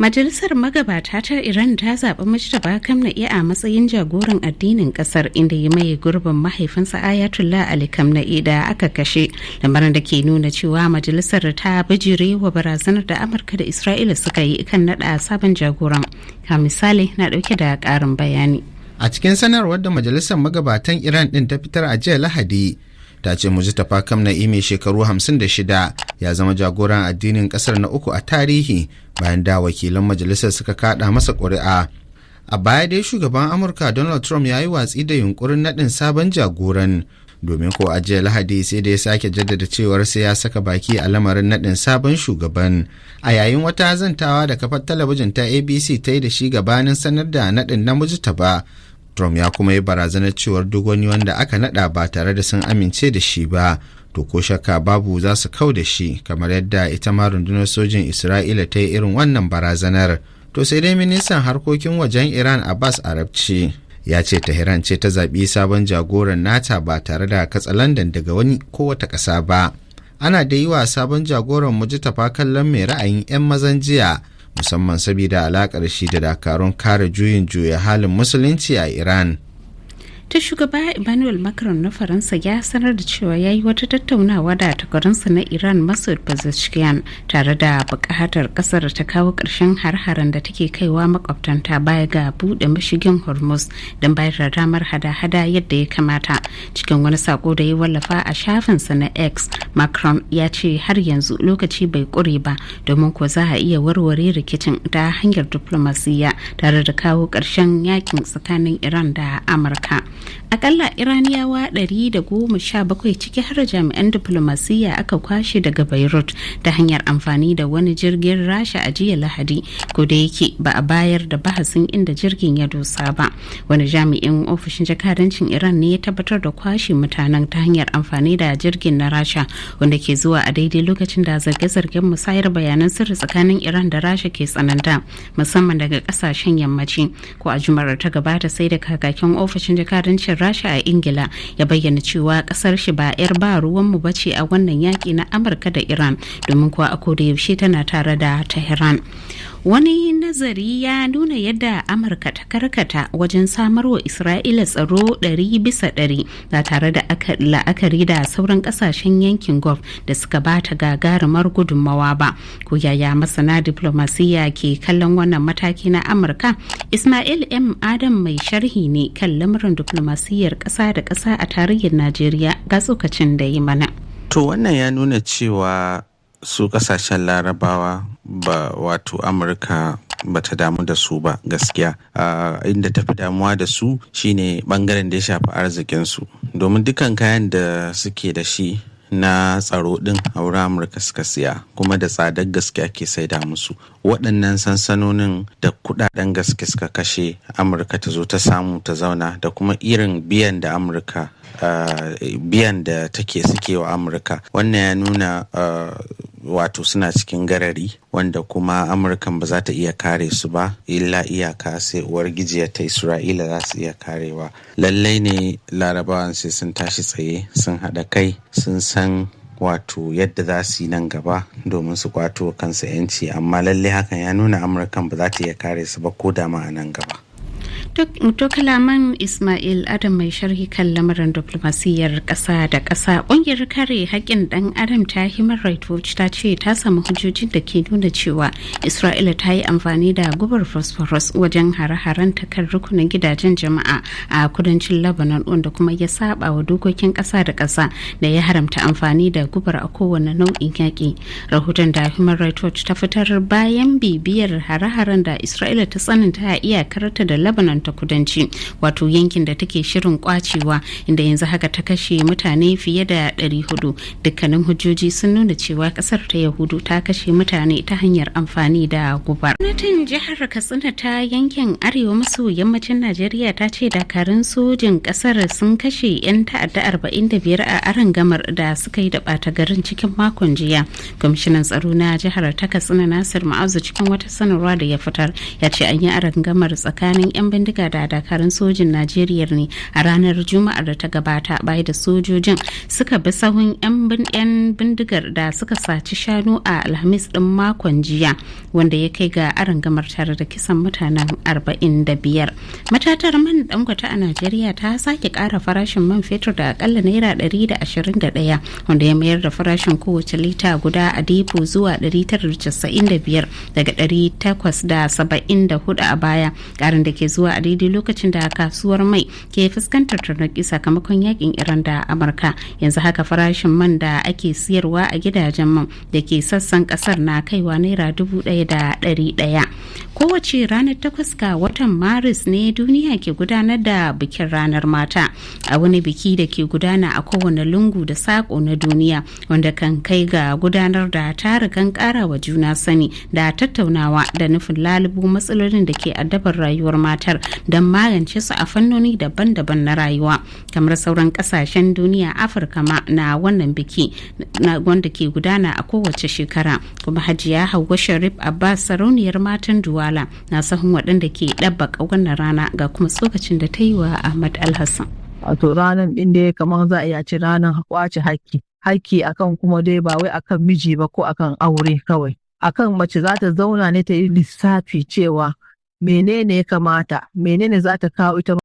Majalisar magabata ta Iran ta zaɓi Mujtaba Kamna'i a matsayin jagoran addinin ƙasar, inda ya maye gurbin mahaifinsa Ayatollah Ali Kamna'i da aka kashe, lamarin da ke nuna cewa majalisar ta bijire wa barazanar da Amurka da Isra'ila suka yi kan naɗa sabon jagoran. Ka misali na ɗauke da ƙarin bayani. A cikin sanarwar da majalisar magabatan Iran ɗin ta fitar a jiya Lahadi, ta ce Mujtaba Kamna'i mai shekaru 56 ya zama jagoran addinin kasar na uku a tarihi bayan da wakilan majalisar suka kada masa ƙuri'a. A baya dai shugaban Amurka Donald Trump ya yi watsi da yunkurin naɗin sabon jagoran, domin ko a jiya Lahadi sai da ya sake jaddada cewar sai ya saka baki a lamarin naɗin sabon shugaban. A yayin wata zantawa da kafar talabijin ta ABC ta yi da shi gabanin sanar da naɗin na Mujtaba, Trump ya kuma yi barazanar cewar duk wani wanda aka nada ba tare da sun amince da shi ba, to ko shakka babu za su kau da shi, kamar yadda ita ma rundunar sojin Isra'ila ta yi irin wannan barazanar. To sai dai ministan harkokin wajen Iran Abbas Arabci ya ce Tehran ce ta zaɓi sabon jagoran nata ba tare da katsalandan daga wani ko wata ƙasa ba. Ana da yi wa sabon jagoran Mujtaba kallon mai ra'ayin 'yan mazan jiya, musamman saboda alakar shi da dakarun kare juyin juya halin musulunci a Iran. Ta shugaba Emmanuel Macron na Faransa ya sanar da cewa ya yi wata tattaunawa da takwaransa na Iran Masoud Pezeshkian tare da buƙatar ƙasar ta kawo ƙarshen har-haren da take kaiwa makwabtanta baya ga buɗe mashigin Hormuz don bayar da damar hada-hada yadda ya kamata. Cikin wani sako da ya wallafa a shafinsa na X, Macron ya ce har yanzu lokaci bai ƙure ba, domin ko za a iya warware rikicin ta hanyar diplomasiyya tare da kawo ƙarshen yakin tsakanin Iran da Amurka. Akalla Iraniyawa 117 ciki har jami'an diplomasiyya aka kwashe daga Beirut ta hanyar amfani da wani jirgin Rasha a jiya Lahadi, ko da yake ba a bayar da bahasin inda jirgin ya dosa ba. Wani jami'in ofishin jakadancin Iran ne ya tabbatar da kwashe mutanen ta hanyar amfani da jirgin na Rasha, wanda ke zuwa a daidai lokacin da zarge-zargen musayar bayanan sirri tsakanin Iran da Rasha ke tsananta, musamman daga kasashen yammaci. Ko a Juma'ar ta gabata sai da kakakin ofishin jakadancin Rasha a Ingila ya bayyana cewa kasar shi ba 'yar ba ruwanmu bace a wannan yaki na Amurka da Iran, domin kuwa a koda yaushe tana tare da Tehran. Wani nazari ya nuna yadda Amurka ta karkata wajen samarwa Isra'ila tsaro 100% ba tare da la'akari da sauran kasashen yankin Gulf da suka bata gagarumar gudunmawa ba. Ko yaya masana diplomasiya ke kallon wannan mataki na Amurka? Ismail M. Adam mai sharhi ne kan lamarin diplomasiyyar ƙasa da ƙasa a tarihin Najeriya, ga tsokacin da yi mana. To wannan ya nuna cewa su kasashen larabawa ba, wato Amurka ba ta damu da su ba gaskiya. Inda ta fi damuwa da su shine bangaren da ya shafi arzikinsu, domin dukan kayan da suke da shi na tsaro din a wurin Amurka suka siya, kuma da tsadar gaske ake saida musu. Waɗannan sansanonin da kuɗaɗen gaske suka kashe Amurka ta zo ta samu ta zauna, da kuma irin biyan da Amurka biyan da suke wa Amurka, wannan ya nuna wato suna cikin garari wanda kuma Amurkan ba za ta iya kare su ba, illa iyaka sai uwar gijiyar ta Isra'ila za su iya karewa. Lallai ne larabawan sai sun tashi tsaye, sun haɗa kai, sun san wato yadda za su yi nan gaba domin su kwato kansu 'yanci, amma lallai hakan ya nuna Amurkan ba za ta iya kare su ba ko da ma a nan gaba. To kalaman Ismail Adam mai sharhi kan lamarin diplomasiyyar ƙasa da ƙasa. Ƙungiyar kare haƙƙin ɗan adam ta Human Rights Watch ta ce ta samu hujjojin da ke nuna cewa Isra'ila ta yi amfani da gubar phosphorus wajen hare-haren ta kan rukunin gidajen jama'a a kudancin Lebanon, wanda kuma ya saba wa dokokin ƙasa da ƙasa da ya haramta amfani da gubar a kowane nau'in yaƙi. Rahoton da Human Rights Watch ta fitar bayan bibiyar hare-haren da Isra'ila ta tsananta a iyakarta da Lebanon ta kudanci, wato yankin da take shirin kwacewa, inda yanzu haka ta kashe mutane fiye da 400. Dukkanin hujjoji sun nuna cewa kasar ta Yahudu ta kashe mutane ta hanyar amfani da gubar. Gwamnatin jihar Katsina ta yankin arewa maso yammacin Najeriya ta ce dakarun sojin kasar sun kashe 'yan ta'adda 45 a arangamar da suka yi da ɓata garin cikin makon jiya. Kwamishinan tsaro na jihar ta Katsina Nasir Ma'azu cikin wata sanarwa da ya fitar ya ce an yi arangamar tsakanin 'yan bindiga bindiga da dakarun sojin Najeriya ne a ranar Juma'ar da ta gabata bayan da sojojin suka bi sahun 'yan bindigar da suka saci shanu a Alhamis din makon jiya, wanda ya kai ga arangamar tare da kisan mutanen 45. Matatar man Dangote a Najeriya ta sake kara farashin man fetur da akalla naira 121, wanda ya mayar da farashin kowace lita guda a depo zuwa 995 daga 874 a baya, karin da ke zuwa a daidai lokacin da kasuwar mai ke fuskantar tarnaki sakamakon yakin Iran da Amurka. Yanzu haka farashin man da ake siyarwa a gidajen man da ke sassan kasar na kaiwa naira 1,100. Kowace ranar 8 ga watan Maris ne duniya ke gudanar da bikin ranar mata, a wani biki da ke gudana a kowane lungu da sako na duniya, wanda kan kai ga gudanar da tarukan kara wa juna sani da tattaunawa da nufin lalubo matsalolin da ke addabar rayuwar matar don magance su a fannoni daban-daban na rayuwa. Kamar sauran kasashen duniya, Afirka ma na wannan biki wanda ke gudana a kowace shekara. Kuma Hajiya Hauwa Sharif Abbas, sarauniyar matan Duwala, na sahun waɗanda ke ɗabbaka wannan rana ga kuma tsokacin da ta yi wa Ahmad Alhassan. Wato ranar ɗin dai kamar za a iya ci ranar kwace haƙƙi akan kuma dai ba wai akan miji ba ko akan aure kawai. Akan mace za ta zauna ne ta yi lissafi cewa menene ya kamata, menene za ta kawo ita